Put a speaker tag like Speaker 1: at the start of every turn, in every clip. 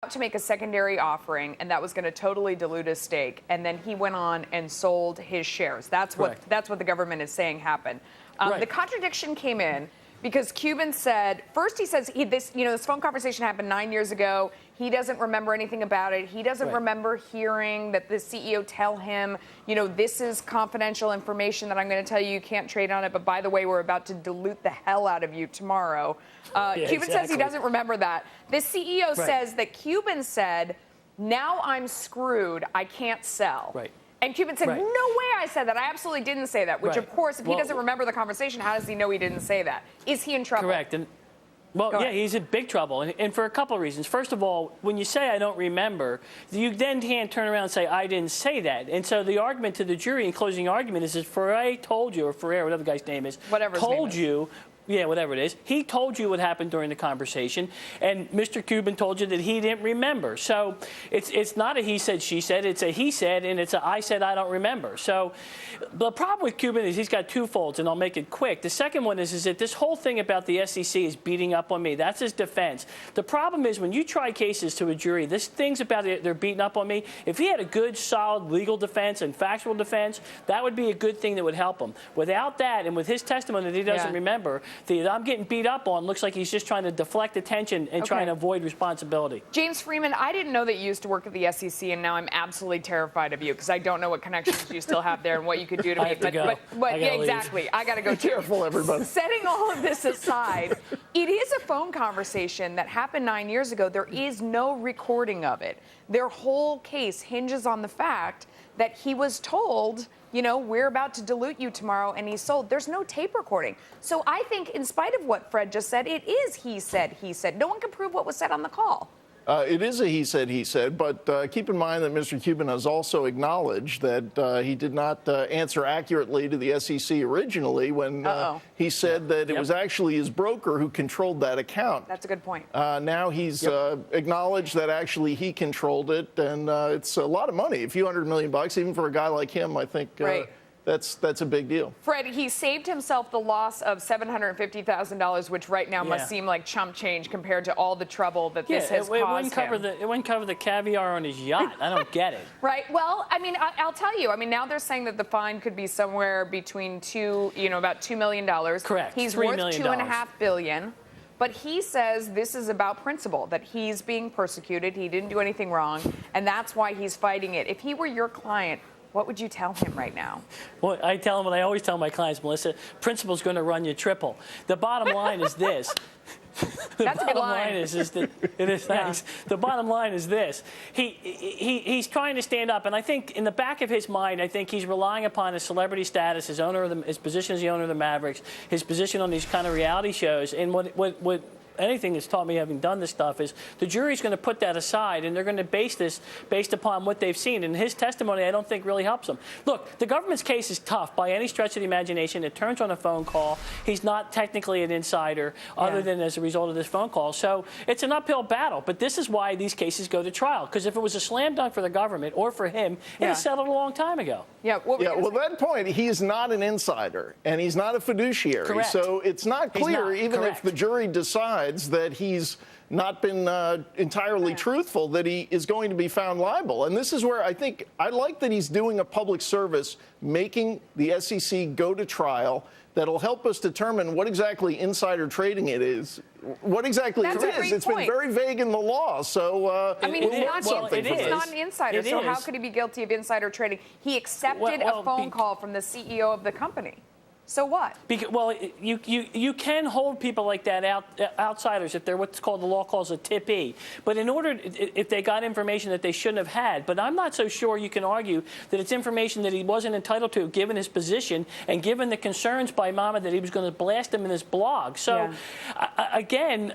Speaker 1: to make a secondary offering, and that was going to totally dilute his stake, and then he went on and sold his shares. That's what the government is saying happened. The contradiction came in because Cuban said, first he says this phone conversation happened 9 years ago. He doesn't remember anything about it. He doesn't remember hearing that the CEO tell him, this is confidential information that I'm going to tell you. You can't trade on it. But by the way, we're about to dilute the hell out of you tomorrow. Cuban says he doesn't remember that. This CEO says that Cuban said, now I'm screwed. I can't sell. And Cuban said, no way I said that. I absolutely didn't say that. Which, of course, if he doesn't remember the conversation, how does he know he didn't say that? Is he in trouble?
Speaker 2: Correct. Well, he's in big trouble, and for a couple of reasons. First of all, when you say I don't remember, you then can't turn around and say I didn't say that. And so the argument to the jury in closing argument is that Ferrer told you, or Ferrer, whatever the guy's name is, told you. Yeah, whatever it is. He told you what happened during the conversation, and Mr. Cuban told you that he didn't remember. So it's not a he said, she said. It's a he said, and it's a I said, I don't remember. So the problem with Cuban is he's got two folds, and I'll make it quick. The second one is that this whole thing about the SEC is beating up on me. That's his defense. The problem is when you try cases to a jury, this thing's about it, they're beating up on me. If he had a good, solid legal defense and factual defense, that would be a good thing that would help him. Without that, and with his testimony that he doesn't remember, I'm getting beat up on looks like he's just trying to deflect attention and trying to avoid responsibility.
Speaker 1: James Freeman, I didn't know that you used to work at the SEC, and now I'm absolutely terrified of you because I don't know what connections you still have there and what you could do to me. But exactly. I got to go.
Speaker 3: Careful, everybody.
Speaker 1: Setting all of this aside, it is a phone conversation that happened 9 years ago. There is no recording of it. Their whole case hinges on the fact that he was told, we're about to dilute you tomorrow, and he sold. There's no tape recording. So I think, in spite of what Fred just said, it is he said, he said. No one can prove what was said on the call.
Speaker 3: It is a he said, but keep in mind that Mr. Cuban has also acknowledged that he did not answer accurately to the SEC originally when he said that it was actually his broker who controlled that account.
Speaker 1: That's a good point.
Speaker 3: Now he's acknowledged that actually he controlled it, and it's a lot of money, a few $100 million, even for a guy like him, I think. That's a big deal.
Speaker 1: Fred, he saved himself the loss of $750,000, which right now must seem like chump change compared to all the trouble that this has caused him.
Speaker 2: It wouldn't cover the caviar on his yacht. I don't get it.
Speaker 1: Right. Well, I'll tell you. Now they're saying that the fine could be somewhere between about $2 million.
Speaker 2: Correct.
Speaker 1: He's worth $2.5 billion. But he says this is about principle, that he's being persecuted. He didn't do anything wrong, and that's why he's fighting it. If he were your client, what would you tell him right now?
Speaker 2: Well, I tell him what I always tell my clients, Melissa, principle's going to run you triple. The bottom line is this.
Speaker 1: That's a good line.
Speaker 2: The bottom line is this. He's trying to stand up, and I think in the back of his mind, I think he's relying upon his celebrity status, his position as the owner of the Mavericks, his position on these kind of reality shows, and what anything that's taught me having done this stuff is the jury's going to put that aside, and they're going to base this based upon what they've seen. And his testimony, I don't think, really helps them. Look, the government's case is tough by any stretch of the imagination. It turns on a phone call. He's not technically an insider other than as a result of this phone call. So it's an uphill battle. But this is why these cases go to trial, because if it was a slam dunk for the government or for him, it was settled a long time ago.
Speaker 3: Well, at that point, he's not an insider, and he's not a fiduciary.
Speaker 2: Correct.
Speaker 3: So it's not clear, even if the jury decides that he's not been entirely truthful, that he is going to be found liable. And this is where I like that he's doing a public service, making the SEC go to trial. That'll help us determine what exactly insider trading it is. What exactly it is. It's been very vague in the law. So
Speaker 1: it's not an insider. So how could he be guilty of insider trading? He accepted a phone call from the CEO of the company. So what?
Speaker 2: You can hold people like that outsiders if they're what's called, the law calls a tippee. But if they got information that they shouldn't have had. But I'm not so sure you can argue that it's information that he wasn't entitled to, given his position and given the concerns by Mama that he was going to blast him in his blog. So, again,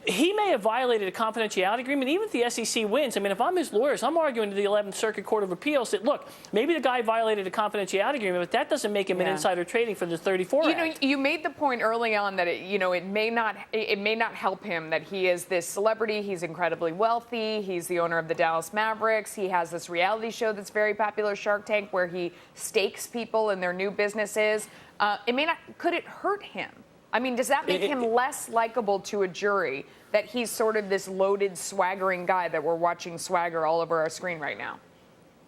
Speaker 2: he may have violated a confidentiality agreement, even if the SEC wins. If I'm his lawyers, I'm arguing to the 11th Circuit Court of Appeals that, look, maybe the guy violated a confidentiality agreement, but that doesn't make him an insider trading for the 34 Act.
Speaker 1: You made the point early on that it may not help him that he is this celebrity. He's incredibly wealthy. He's the owner of the Dallas Mavericks. He has this reality show that's very popular, Shark Tank, where he stakes people in their new businesses. Could it hurt him I mean, does that make him less likable to a jury that he's sort of this loaded, swaggering guy that we're watching swagger all over our screen right now?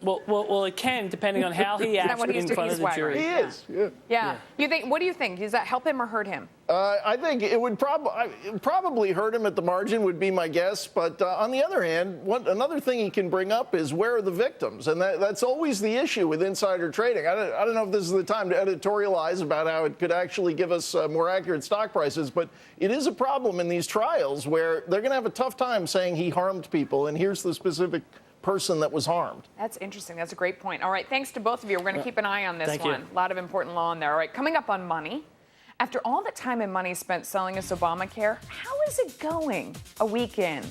Speaker 2: Well, it can, depending on how he acts in front of the jury.
Speaker 3: He is.
Speaker 1: Yeah. You think? What do you think? Does that help him or hurt him?
Speaker 3: I think it would probably hurt him at the margin, would be my guess. But on the other hand, another thing he can bring up is where are the victims? And that's always the issue with insider trading. I don't know if this is the time to editorialize about how it could actually give us more accurate stock prices, but it is a problem in these trials where they're going to have a tough time saying he harmed people, and here's the specific person that was harmed.
Speaker 1: That's interesting. That's a great point. All right, thanks to both of you. We're going to keep an eye on this
Speaker 2: Thank
Speaker 1: one.
Speaker 2: you.
Speaker 1: A lot of important law in there. All right, coming up on money. After all the time and money spent selling us Obamacare, how is it going a week in?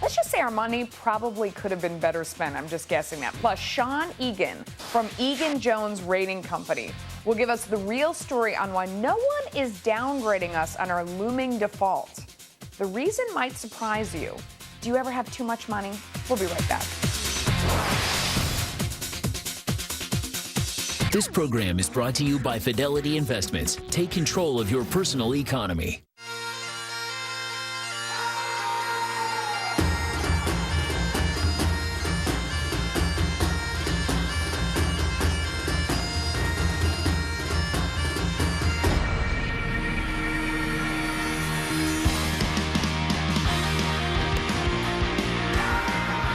Speaker 1: Let's just say our money probably could have been better spent. I'm just guessing that. Plus, Sean Egan from Egan-Jones Rating Company will give us the real story on why no one is downgrading us on our looming default. The reason might surprise you. Do you ever have too much money? We'll be right back.
Speaker 4: This program is brought to you by Fidelity Investments. Take control of your personal economy.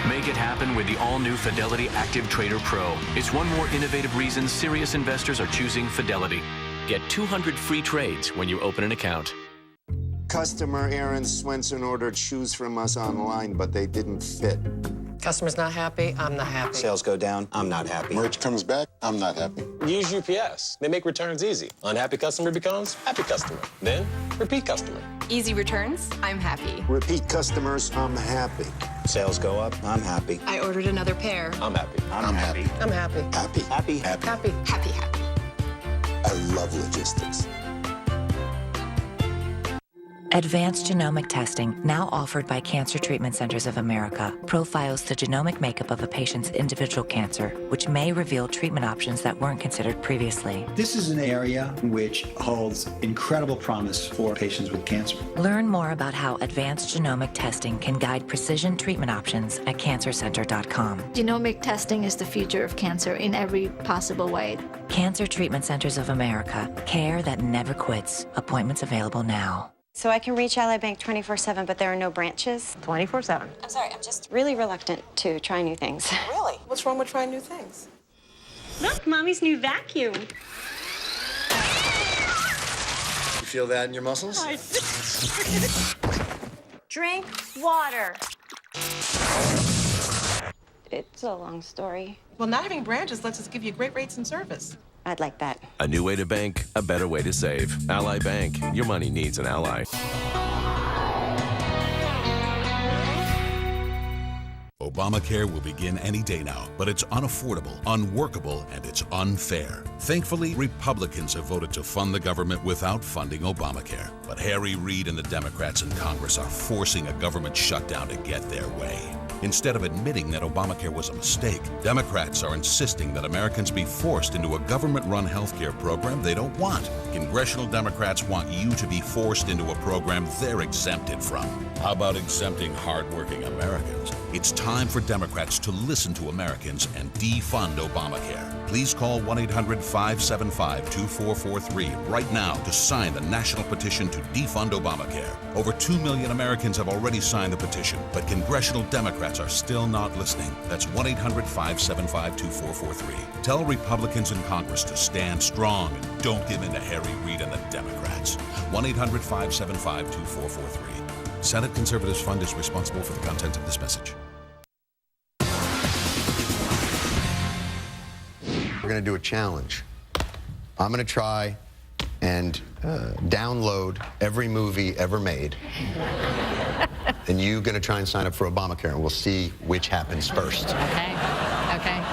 Speaker 5: Make it happen with the all-new Fidelity Active Trader Pro. It's one more innovative reason serious investors are choosing Fidelity. Get 200 free trades when you open an account.
Speaker 6: Customer Aaron Swenson ordered shoes from us online, but they didn't fit.
Speaker 7: Customer's not happy, I'm not happy.
Speaker 6: Sales go down, I'm not happy.
Speaker 8: Merch comes back, I'm not happy.
Speaker 9: Use UPS. They make returns easy. Unhappy customer becomes happy customer. Then, repeat customer.
Speaker 10: Easy returns, I'm happy.
Speaker 6: Repeat customers, I'm happy. Sales go up, I'm happy.
Speaker 10: I ordered another pair.
Speaker 9: I'm happy.
Speaker 6: I'm happy.
Speaker 7: I'm happy.
Speaker 6: Happy. Happy. Happy.
Speaker 7: Happy.
Speaker 10: Happy, happy.
Speaker 6: I love logistics.
Speaker 11: Advanced genomic testing, now offered by Cancer Treatment Centers of America, profiles the genomic makeup of a patient's individual cancer, which may reveal treatment options that weren't considered previously.
Speaker 12: This is an area which holds incredible promise for patients with cancer.
Speaker 11: Learn more about how advanced genomic testing can guide precision treatment options at cancercenter.com.
Speaker 13: Genomic testing is the future of cancer in every possible way.
Speaker 11: Cancer Treatment Centers of America, care that never quits. Appointments available now.
Speaker 14: So I can reach Ally Bank 24/7, but there are no branches?
Speaker 7: 24/7.
Speaker 14: I'm sorry, I'm just really reluctant to try new things.
Speaker 7: Really? What's wrong with trying new things?
Speaker 14: Look, Mommy's new vacuum.
Speaker 8: You feel that in your muscles?
Speaker 14: Drink water. It's a long story.
Speaker 7: Well, not having branches lets us give you great rates and service.
Speaker 14: I'd like that.
Speaker 5: A new way to bank, a better way to save. Ally Bank. Your money needs an ally.
Speaker 15: Obamacare will begin any day now, but it's unaffordable, unworkable, and it's unfair. Thankfully, Republicans have voted to fund the government without funding Obamacare. But Harry Reid and the Democrats in Congress are forcing a government shutdown to get their way. Instead of admitting that Obamacare was a mistake, Democrats are insisting that Americans be forced into a government-run health care program they don't want. Congressional Democrats want you to be forced into a program they're exempted from. How about exempting hardworking Americans? It's time for Democrats to listen to Americans and defund Obamacare. Please call 1-800-575-2443 right now to sign the national petition to defund Obamacare. Over 2 million Americans have already signed the petition, but congressional Democrats are still not listening. That's 1-800-575-2443. Tell Republicans in Congress to stand strong and don't give in to Harry Reid and the Democrats. 1-800-575-2443. Senate Conservatives Fund is responsible for the content of this message.
Speaker 8: We're going to do a challenge. I'm going to try and download every movie ever made. And you're going to try and sign up for Obamacare, and we'll see which happens first.
Speaker 10: Okay.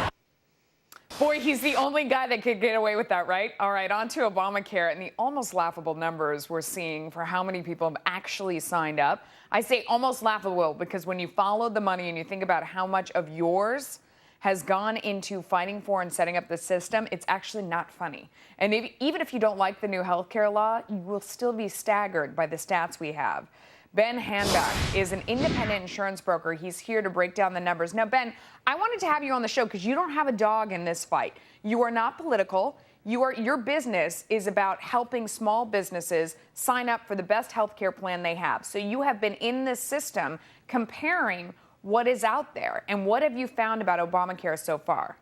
Speaker 1: Boy, he's the only guy that could get away with that, right? All right, on to Obamacare and the almost laughable numbers we're seeing for how many people have actually signed up. I say almost laughable because when you follow the money and you think about how much of yours has gone into fighting for and setting up the system, it's actually not funny. And even if you don't like the new healthcare law, you will still be staggered by the stats we have. Ben Hanback is an independent insurance broker. He's here to break down the numbers. Now, Ben, I wanted to have you on the show because you don't have a dog in this fight. You are not political. Your business is about helping small businesses sign up for the best healthcare plan they have. So you have been in this system comparing what is out there. And what have you found about Obamacare so far?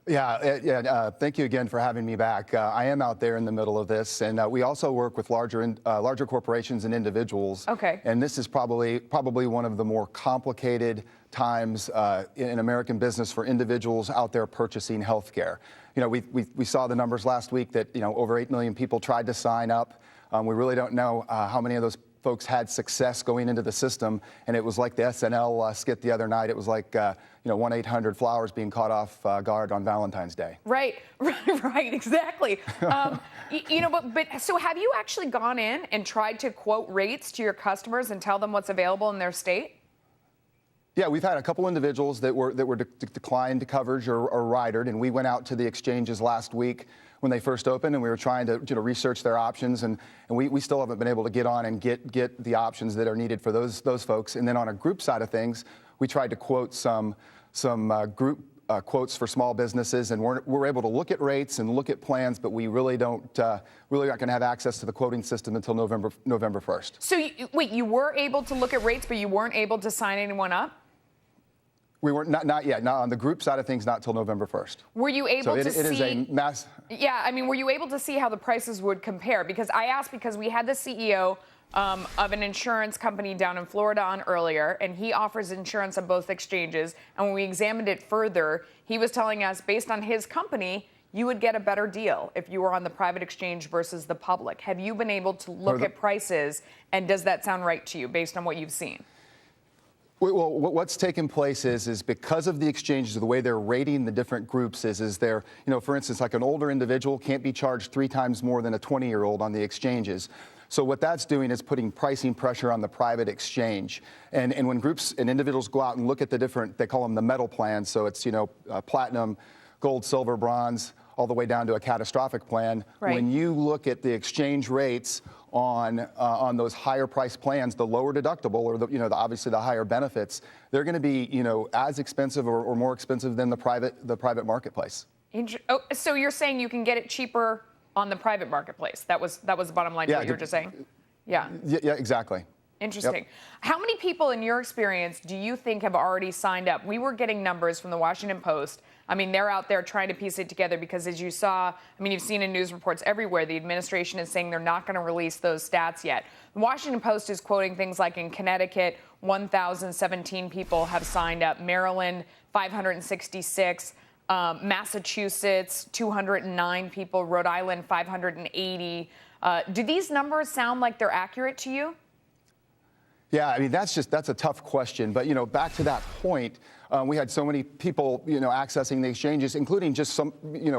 Speaker 16: Thank you again for having me back. I am out there in the middle of this, and we also work with larger corporations and individuals.
Speaker 1: Okay.
Speaker 16: And this is probably one of the more complicated times in American business for individuals out there purchasing health care. You know, we saw the numbers last week that, you know, over 8 million people tried to sign up. We really don't know how many of those folks had success going into the system, and it was like the SNL skit the other night. It was like 1-800-Flowers being caught off guard on Valentine's Day.
Speaker 1: Right, exactly. But so have you actually gone in and tried to quote rates to your customers and tell them what's available in their state?
Speaker 16: Yeah, we've had a couple individuals that were declined coverage or ridered, and we went out to the exchanges last week when they first opened, and we were trying to research their options, and we still haven't been able to get on and get the options that are needed for those folks. And then on a group side of things, we tried to quote some group quotes for small businesses, and we're able to look at rates and look at plans, but we really aren't going to have access to the quoting system until November 1st.
Speaker 1: So you were able to look at rates, but you weren't able to sign anyone up?
Speaker 16: We weren't, not yet. Not on the group side of things, not till November 1st.
Speaker 1: Were you able to see?
Speaker 16: It is a mass.
Speaker 1: Yeah, I mean, were you able to see how the prices would compare? Because I asked because we had the CEO of an insurance company down in Florida on earlier, and he offers insurance on both exchanges. And when we examined it further, he was telling us, based on his company, you would get a better deal if you were on the private exchange versus the public. Have you been able to look at prices, and does that sound right to you based on what you've seen?
Speaker 16: Well, what's taken place is because of the exchanges, the way they're rating the different groups is they're, for instance, like an older individual can't be charged 3 times more than a 20-year-old on the exchanges. So what that's doing is putting pricing pressure on the private exchange. And when groups and individuals go out and look at the different, they call them the metal plans. So it's, platinum, gold, silver, bronze, all the way down to a catastrophic plan.
Speaker 1: Right.
Speaker 16: When you look at the exchange rates on those higher price plans, the lower deductible or obviously the higher benefits, they're going to be as expensive or more expensive than the private marketplace.
Speaker 1: So you're saying you can get it cheaper on the private marketplace? That was the bottom line to what you were just saying? Yeah.
Speaker 16: Yeah, exactly.
Speaker 1: Interesting.
Speaker 16: Yep.
Speaker 1: How many people in your experience do you think have already signed up? We were getting numbers from the Washington Post. I mean, they're out there trying to piece it together because, as you saw, you've seen in news reports everywhere, the administration is saying they're not going to release those stats yet. The Washington Post is quoting things like in Connecticut, 1,017 people have signed up. Maryland, 566. Massachusetts, 209 people. Rhode Island, 580. Do these numbers sound like they're accurate to you?
Speaker 16: Yeah, that's a tough question. But, back to that point, we had so many people, accessing the exchanges, including just some,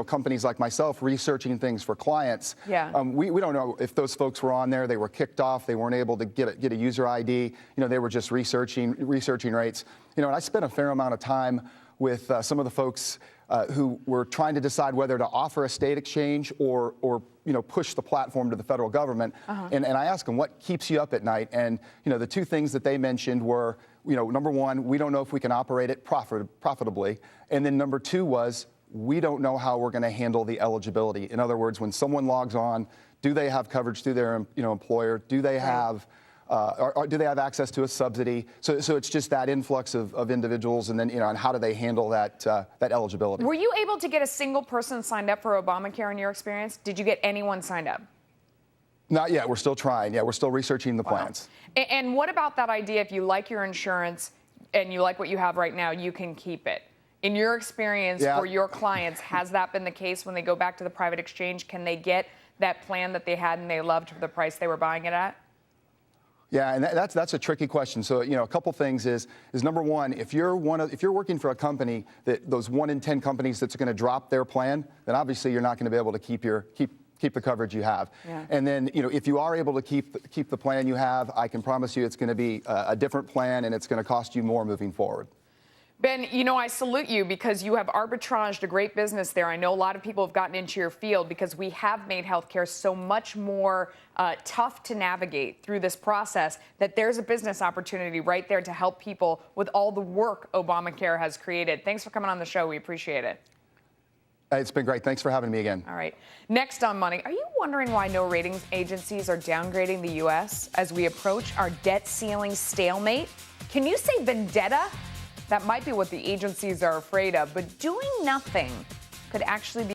Speaker 16: companies like myself researching things for clients.
Speaker 1: Yeah.
Speaker 16: We don't know if those folks were on there. They were kicked off. They weren't able to get a user ID. They were just researching rates. And I spent a fair amount of time with some of the folks who were trying to decide whether to offer a state exchange or push the platform to the federal government. And I asked them, what keeps you up at night? And, the two things that they mentioned were, number one, we don't know if we can operate it profitably. And then number two was, we don't know how we're going to handle the eligibility. In other words, when someone logs on, do they have coverage through their employer? Do they have or do they have access to a subsidy? So it's just that influx of individuals, and then and how do they handle that eligibility?
Speaker 1: Were you able to get a single person signed up for Obamacare in your experience? Did you get anyone signed up?
Speaker 16: Not yet. We're still trying. Yeah, we're still researching the plans.
Speaker 1: And what about that idea? If you like your insurance and you like what you have right now, you can keep it. In your experience for your clients, has that been the case when they go back to the private exchange? Can they get that plan that they had and they loved for the price they were buying it at?
Speaker 16: Yeah, and that's a tricky question. So, a couple things is number one, if you're working for a company that those 1 in 10 companies that's going to drop their plan, then obviously you're not going to be able to keep the coverage you have.
Speaker 1: Yeah.
Speaker 16: And then, if you are able to keep the plan you have, I can promise you it's going to be a different plan and it's going to cost you more moving forward.
Speaker 1: Ben, I salute you because you have arbitraged a great business there. I know a lot of people have gotten into your field because we have made healthcare so much more tough to navigate through this process that there's a business opportunity right there to help people with all the work Obamacare has created. Thanks for coming on the show. We appreciate it.
Speaker 16: It's been great. Thanks for having me again.
Speaker 1: All right. Next on Money, are you wondering why no ratings agencies are downgrading the U.S. as we approach our debt ceiling stalemate? Can you say vendetta? That might be what the agencies are afraid of, but doing nothing could actually be